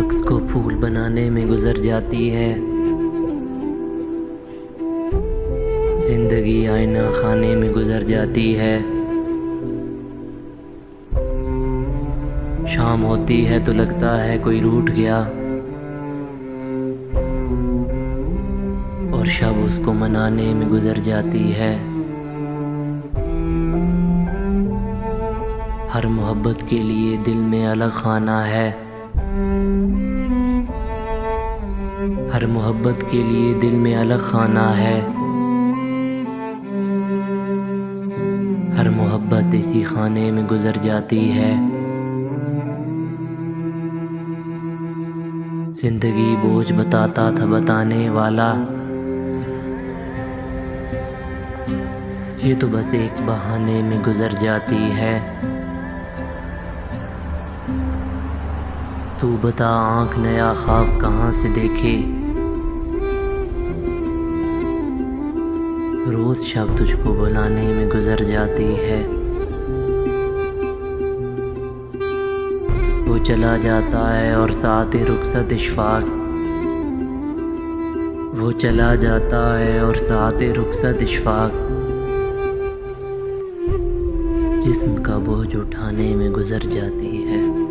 रक्स को फूल बनाने में गुजर जाती है। जिंदगी आईना खाने में गुजर जाती है। शाम होती है तो लगता है कोई रूठ गया, और शब उसको मनाने में गुजर जाती है। हर मोहब्बत के लिए दिल में अलग खाना है। हर मोहब्बत के लिए दिल में अलग खाना है। हर मोहब्बत इसी खाने में गुजर जाती है। जिंदगी बोझ बताता था बताने वाला, ये तो बस एक बहाने में गुजर जाती है। तू बता आँख नया ख्वाब कहाँ से देखे, रोज शब तुझको बुलाने में गुजर जाती है। वो चला जाता है और साथ ही रुखसत इशफाक, वो चला जाता है और साथ ही रुखसत इशफाक, जिस्म का बोझ उठाने में गुजर जाती है।